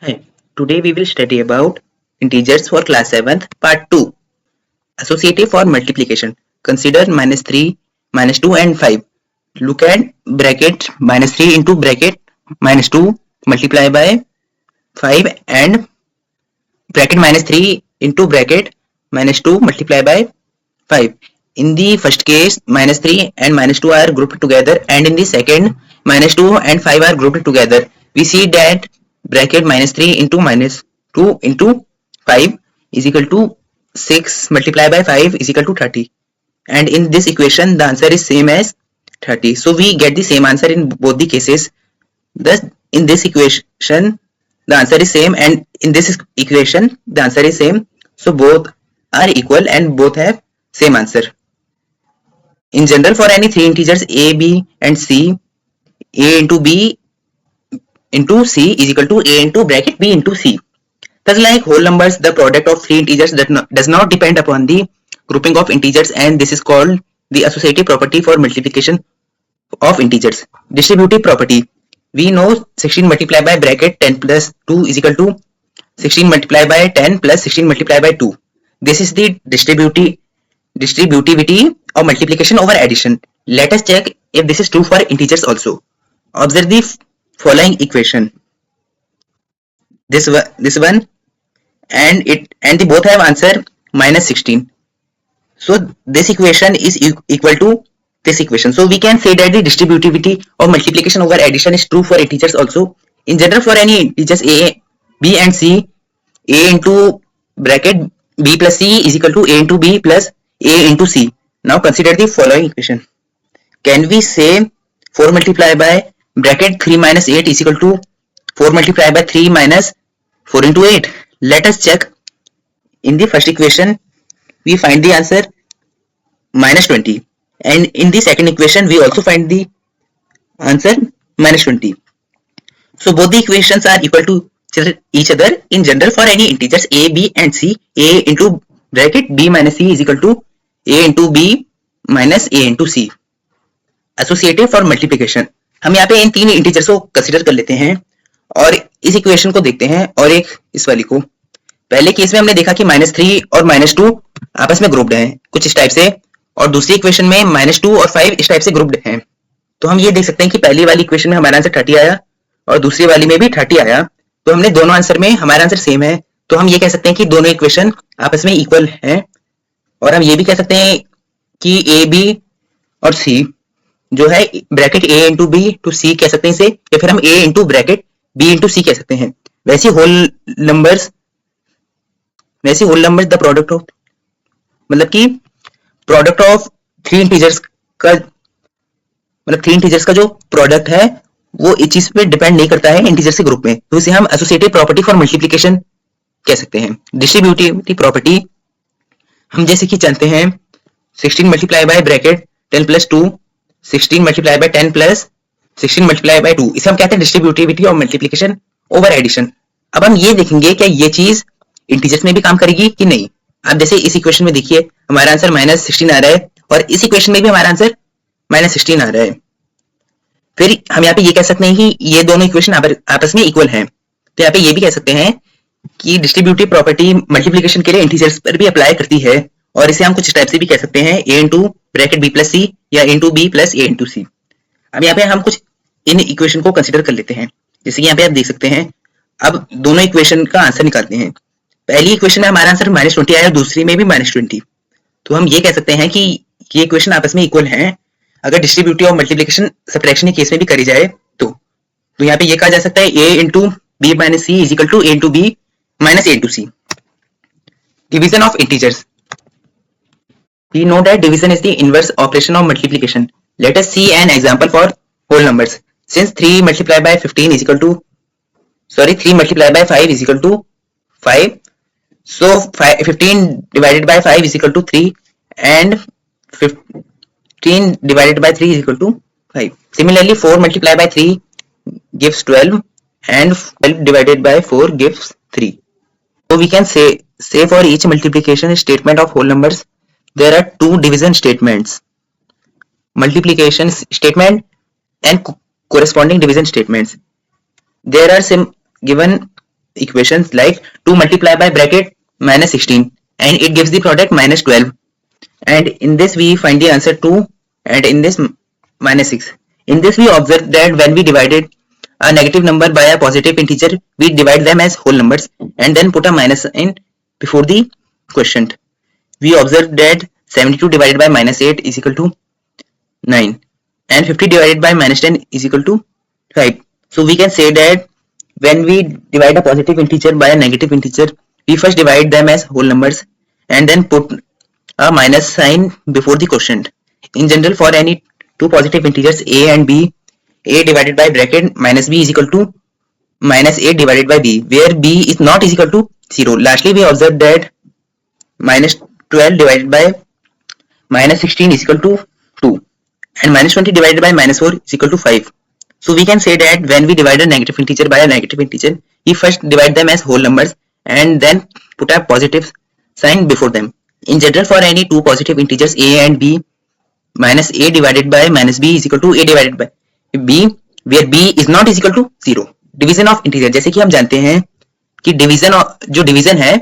Hi, today we will study about integers for class 7th part 2. Associative for multiplication. Consider minus 3, minus 2 and 5. Look at bracket minus 3 into bracket minus 2 multiply by 5 and bracket minus 3 into bracket minus 2 multiply by 5. In the first case, minus 3 and minus 2 are grouped together, and in the second, minus 2 and 5 are grouped together. We see that bracket minus 3 into minus 2 into 5 is equal to 6 multiplied by 5 is equal to 30. And in this equation, the answer is same as 30. So we get the same answer in both the cases. Thus, in this equation, the answer is same, and in this equation, the answer is same. So both are equal and both have same answer. In general, for any three integers a, b and c, a into b into c is equal to a into bracket b into c. Thus, like whole numbers, the product of three integers does not depend upon the grouping of integers, and this is called the associative property for multiplication of integers. Distributive property. We know 16 multiplied by bracket 10 plus 2 is equal to 16 multiplied by 10 plus 16 multiplied by 2. This is the distributivity of multiplication over addition. Let us check if this is true for integers also. Observe the following equation. This one and they both have answer minus 16. So this equation is equal to this equation. So we can say that the distributivity of multiplication over addition is true for integers also. In general, for any integers a, b and c, a into bracket b plus c is equal to a into b plus a into c. Now consider the following equation. Can we say 4 multiplied by bracket 3 minus 8 is equal to 4 multiplied by 3 minus 4 into 8? Let us check. In the first equation, we find the answer minus 20. And in the second equation, we also find the answer minus 20. So both the equations are equal to each other. In general, for any integers a, b and c, a into bracket b minus c is equal to a into b minus a into c. Associative for multiplication. हम यहाँ पे इन तीन integers को consider कर लेते हैं और इस इक्वेशन को देखते हैं और एक इस वाली को. पहले केस में हमने देखा कि -3 और -2 आपस में ग्रुप्ड हैं कुछ इस टाइप से, और दूसरी इक्वेशन में -2 और 5 इस टाइप से ग्रुप्ड हैं. तो हम ये देख सकते हैं कि पहली वाली इक्वेशन में हमारा आंसर 30 आया और दूसरी वाली में भी 30 आया. तो हमने दोनों आंसर में हमारा आंसर सेम है, तो हम ये कह सकते हैं कि दोनों इक्वेशन आपस में इक्वल हैं. और हम ये भी कह सकते हैं कि ए, बी और सी जो है bracket a into B to C कह सकते हैं इसे, या फिर हम a into bracket b into C कह सकते हैं. वैसे whole numbers the product of, मतलब कि प्रोडक्ट ऑफ थ्री इंटीजर्स का जो प्रोडक्ट है वो इस चीज पे डिपेंड नहीं करता है इंटीजर्स के ग्रुप में. तो इसे हम एसोसिएटिव प्रॉपर्टी फॉर मल्टीप्लिकेशन कह सकते हैं. डिस्ट्रीब्यूटिविटी प्रॉपर्टी हम जैसे कि जानते हैं 16 multiply by bracket 10 plus 2 16 multiply by 10 plus 16 multiply by 2, इसे हम कहते हैं distributivity of multiplication over addition. अब हम ये देखेंगे क्या ये चीज इंटीजर्स में भी काम करेगी कि नहीं. आप जैसे इस इक्वेशन में देखिए हमारा आंसर -16 आ रहा है और इस इक्वेशन में भी हमारा आंसर -16 आ रहा है. फिर हम यहाँ पे ये कह सकते हैं कि ये दोनों इक्वेशन आपस में इक्वल हैं. तो यहाँ पे ये भी कह सकते हैं कि डिस्ट्रीब्यूटिव प्रॉपर्टी मल्टीप्लिकेशन के लिए इंटीजर्स पर भी अप्लाई करती है, और इसे हम कुछ टाइप से भी कह सकते हैं a into bracket b plus C या into B plus A into C. अब यहाँ पे हम कुछ इन इक्वेशन को कंसिडर कर लेते हैं. जैसे कि यहाँ पे आप देख सकते हैं. अब दोनों इक्वेशन का आंसर निकालते हैं. पहली इक्वेशन में हमारा आंसर -20 आया और दूसरी में भी -20. तो हम ये कह सकते हैं कि ये इक्वेशन आपस में इक्वल हैं अगर डिस्ट्रीब्यूटिव ऑफ मल्टीप्लिकेशन सब्ट्रैक्शन के केस में भी करी जाए तो. यहाँ पे ये कहा जा सकता है a into b minus c is equal to a into b minus a into c. Division of integers. We know that division is the inverse operation of multiplication. Let us see an example for whole numbers. Since 3 multiplied by 15 is equal to 3 multiplied by 5 is equal to 5. So 15 divided by 5 is equal to 3 and 15 divided by 3 is equal to 5. Similarly, 4 multiplied by 3 gives 12 and 12 divided by 4 gives 3. So we can say for each multiplication statement of whole numbers there are two division statements, multiplication statement and corresponding division statements. There are some given equations like 2 multiplied by bracket minus 16 and it gives the product minus 12, and in this we find the answer 2 and in this minus 6. In this we observe that when we divided a negative number by a positive integer, we divide them as whole numbers and then put a minus sign before the quotient. We observe that 72 divided by minus 8 is equal to 9 and 50 divided by minus 10 is equal to 5. So we can say that when we divide a positive integer by a negative integer, we first divide them as whole numbers and then put a minus sign before the quotient. In general, for any two positive integers a and b, a divided by bracket minus b is equal to minus a divided by b, where b is not is equal to 0. Lastly, we observe that minus 12 divided by minus 16 is equal to 2 and minus 20 divided by minus 4 is equal to 5. So we can say that when we divide a negative integer by a negative integer, we first divide them as whole numbers and then put a positive sign before them. In general, for any two positive integers a and b, minus a divided by minus b is equal to a divided by b, where b is not is equal to 0. Division of integer, जैसे कि हम जानते हैं कि जो division है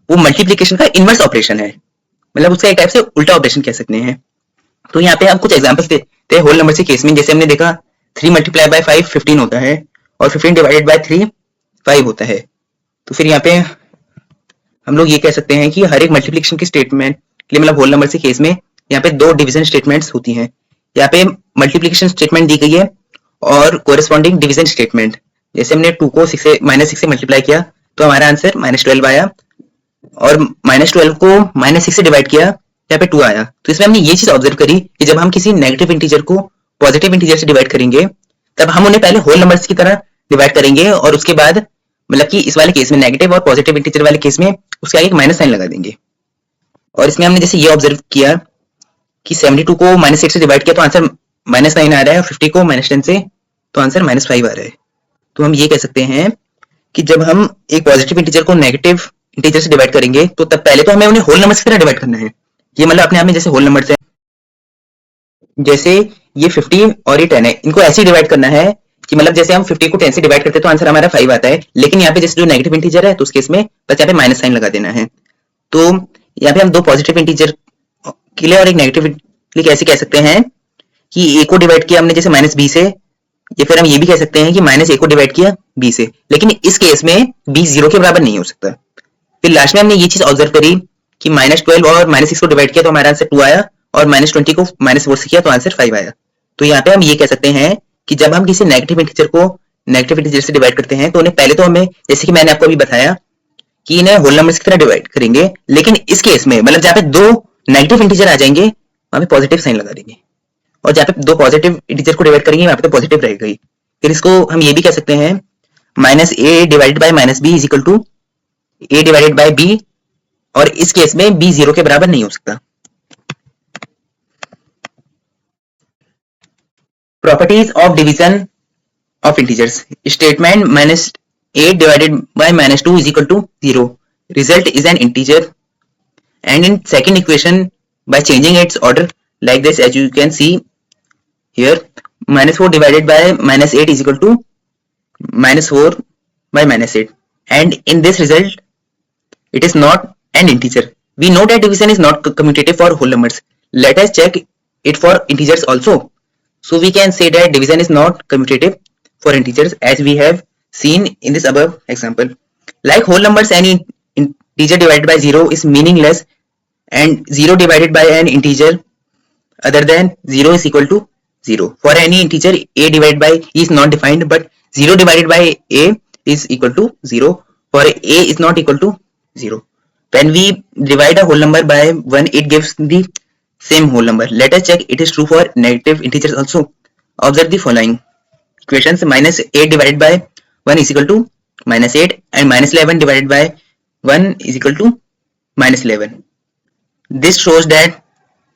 वो multiplication का इनवर्स ऑपरेशन है, मतलब उसका एक टाइप से उल्टा ऑपरेशन कह सकते हैं. तो यहाँ पे हम कुछ एग्जांपल्स देते हैं होल नंबर के केस में. जैसे हमने देखा 3 मल्टीप्लाई बाय 5 15 होता है और 15 डिवाइडेड बाय 3 5 होता है. तो फिर यहाँ पे हम लोग ये कह सकते हैं कि हर एक मल्टीप्लिकेशन के स्टेटमेंट के लिए, मतलब होल नंबर के केस में यहाँ पे दो डिवीजन स्टेटमेंट्स होती हैं. यहाँ पे मल्टीप्लिकेशन स्टेटमेंट दी गई है और कोरेस्पॉन्डिंग डिवीजन स्टेटमेंट. जैसे हमने 2 को माइनस 6 से मल्टीप्लाई किया तो हमारा आंसर माइनस 12 आया, और माइनस 12 को माइनस 6 से डिवाइड किया, यहाँ पे 2 आया. तो इसमें हमने ये चीज ऑब्जर्व करी कि जब हम किसी नेगेटिव इंटीजर को पॉजिटिव इंटीजर से डिवाइड करेंगे तब हम उन्हें पहले होल नंबर्स की तरह डिवाइड करेंगे और उसके बाद, मतलब कि इस वाले केस में नेगेटिव और पॉजिटिव इंटीजर वाले केस में उसके आगे एक माइनस साइन लगा देंगे. और इसमें हमने जैसे ये ऑब्जर्व किया कि 72 को माइनस 8 से डिवाइड किया तो आंसर माइनस 9 आ रहा है, और 50 को माइनस 10 से तो आंसर माइनस 5 आ रहा है. तो हम ये कह सकते हैं कि जब हम एक पॉजिटिव इंटीजर को नेगेटिव इंटीजर से डिवाइड करेंगे तो तब पहले तो हमें उन्हें होल नंबर्स की तरह डिवाइड करना है. ये मतलब अपने आप में जैसे होल नंबर्स है, जैसे ये 50 और ये 10 है, इनको ऐसे ही डिवाइड करना है कि मतलब जैसे हम 50 को 10 से डिवाइड करते हैं तो आंसर हमारा 5 आता है. लेकिन यहाँ पे जैसे जो नेगेटिव इंटीजर है तो उस केस में बस यहाँ पे माइनस साइन लगा देना है. तो यहाँ पे हम दो पॉजिटिव इंटीजर के लिए और एक नेगेटिव के लिए कैसे कह सकते हैं कि a को डिवाइड किया हमने जैसे माइनस b से, या फिर हम ये भी कह सकते हैं कि माइनस a को डिवाइड किया b से. लेकिन इस केस में b 0 के बराबर नहीं हो सकता. फिर लास्ट में हमने ये चीज ऑब्जर्व करी कि माइनस 12 और माइनस 6 को डिवाइड किया तो हमारा आंसर 2 आया, और माइनस 20 को माइनस 4 से किया तो आंसर 5 आया. तो यहाँ पे हम ये कह सकते हैं कि जब हम किसी नेगेटिव इंटीजर को नेगेटिव इंटीजर से डिवाइड करते हैं तो उन्हें पहले तो हमें, जैसे कि मैंने आपको अभी बताया, कि इन्हें होल नंबर्स की तरह डिवाइड करेंगे. लेकिन इस केस में मतलब जहाँ पे दो नेगेटिव इंटीजर आ जाएंगे वहां पे पॉजिटिव साइन लगा देंगे, और जहाँ पे दो पॉजिटिव इंटीजर को डिवाइड करेंगे वहां पे तो पॉजिटिव रहेगा ही. फिर इसको हम ये भी कह सकते हैं minus a divided by minus b is equal to a divided by b, और इस केस में b 0 के बराबर नहीं हो सकता. Properties of division of integers. Statement minus 8 divided by minus 2 is equal to 0. Result is an integer, and in second equation by changing its order like this, as you can see here, minus 4 divided by minus 8 is equal to minus 4 by minus 8, and in this result it is not an integer. We know that division is not commutative for whole numbers. Let us check it for integers also. So we can say that division is not commutative for integers as we have seen in this above example. Like whole numbers, any integer divided by 0 is meaningless, and 0 divided by an integer other than 0 is equal to 0. For any integer, a divided by e is not defined, but 0 divided by a is equal to 0, for a is not equal to 0. When we divide a whole number by 1, it gives the same whole number. Let us check it is true for negative integers also. Observe the following equations. Minus 8 divided by 1 is equal to minus 8, and minus 11 divided by 1 is equal to minus 11. This shows that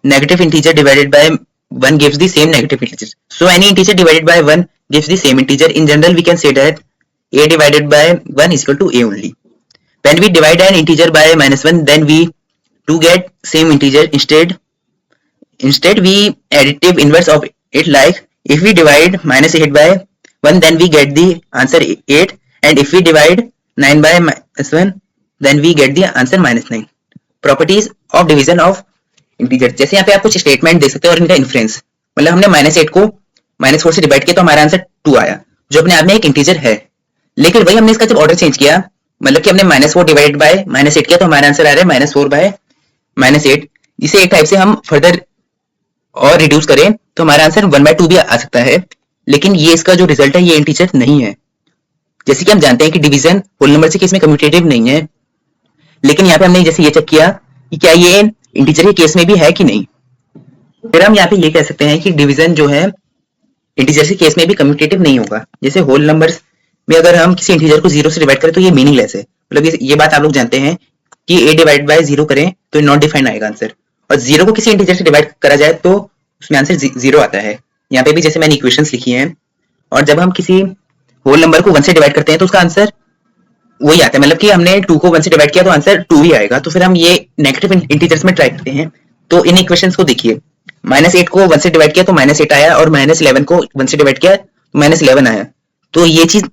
negative integer divided by 1 gives the same negative integer. So any integer divided by 1 gives the same integer. In general, we can say that a divided by 1 is equal to a only. When we divide an integer by minus 1, then we do get same integer. Instead we additive inverse of it, like if we divide minus 8 by 1, then we get the answer 8, and if we divide 9 by -1, then we get the answer -9. Properties of division of integer, जैसे यहाँ पे आप कुछ statement देख सकते हैं और इनका इन्फ्लुएंस, मतलब हमने -8 को -4 से डिवाइड किया तो हमारा आंसर 2 आया, जो अपने आप में एक इंटीजर है। लेकिन वही हमने इसका जब ऑर्डर चेंज किया, मतलब कि हमने -4 डिवाइड बाय -8 किया, तो हमारा आंसर आ रहा है -4 बाय -8। इसे एक टाइप से हम फर्दर और रिड्यूस करें तो हमारा आंसर 1/2 भी आ सकता है, लेकिन ये इसका जो रिजल्ट है ये इंटीजर नहीं है। जैसे कि हम जानते हैं कि डिवीजन होल नंबर से केस में कम्यूटेटिव नहीं है, लेकिन यहाँ पे हमने जैसे ये चेक किया कि क्या ये इंटीजर के केस में भी है कि नहीं। फिर हम यहाँ पे ये कह सकते हैं कि डिवीजन जो है इंटीजर के केस में भी कम्यूटेटिव नहीं होगा। जैसे होल नंबर्स में अगर हम किसी इंटीजर को 0 से डिवाइड करें तो ये मीनिंगलेस है, मतलब ये बात आप लोग जानते हैं कि a डिवाइड बाय 0 करें तो नॉट डिफाइंड आएगा आंसर, और 0 को किसी इंटीजर से डिवाइड करा जाए तो उसमें आंसर 0 आता है। यहाँ पे भी जैसे मैंने इक्वेशंस लिखी हैं, और जब हम किसी होल नंबर को 1 से डिवाइड करते हैं तो उसका आंसर वही आता है, मतलब कि हमने 2 को 1 से डिवाइड किया तो आंसर 2 ही आएगा। तो फिर हम ये नेगेटिव इंटीजर्स में ट्राई करते हैं। तो इन इक्वेशंस को देखिए, -8 को 1 से डिवाइड किया तो -8 आया, और -11 को 1 से डिवाइड किया तो -11 आया। तो ये चीज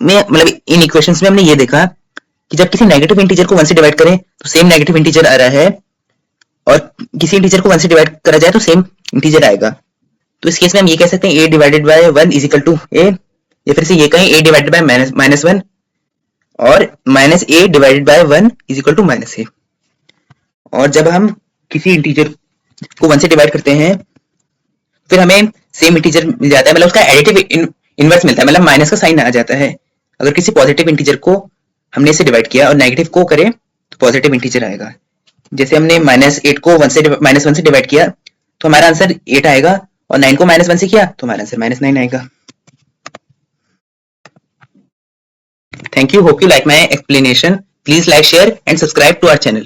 में मतलब इन इक्वेशंस में हमने ये देखा कि जब किसी नेगेटिव इंटीजर को 1 से डिवाइड करें तो सेम नेगेटिव इंटीजर आ रहा है, और किसी इंटीजर को 1 से डिवाइड करा जाए तो सेम इंटीजर आएगा। तो इस केस में हम ये कह सकते हैं a divided by 1 is equal to a, या फिर से ये कहें a डिवाइडेड बाय -1 और -a divided by 1 is equal to -a। और जब हम किसी इंटीजर को 1 से डिवाइड करते हैं फिर हमें सेम इंटीजर मिल जाता है, मतलब उसका एडिटिव इनवर्स मिलता है, मतलब माइनस का साइन आ जाता है। अगर किसी पॉजिटिव इंटीजर को हमने इससे डिवाइड किया और नेगेटिव को करें तो पॉजिटिव इंटीजर आएगा। जैसे हमने -8 को -1 से डिवाइड किया तो हमारा आंसर 8 आएगा, और 9 को -1 से किया तो हमारा आंसर -9 आएगा। Thank you. Hope you like my explanation. Please like, share and subscribe to our channel.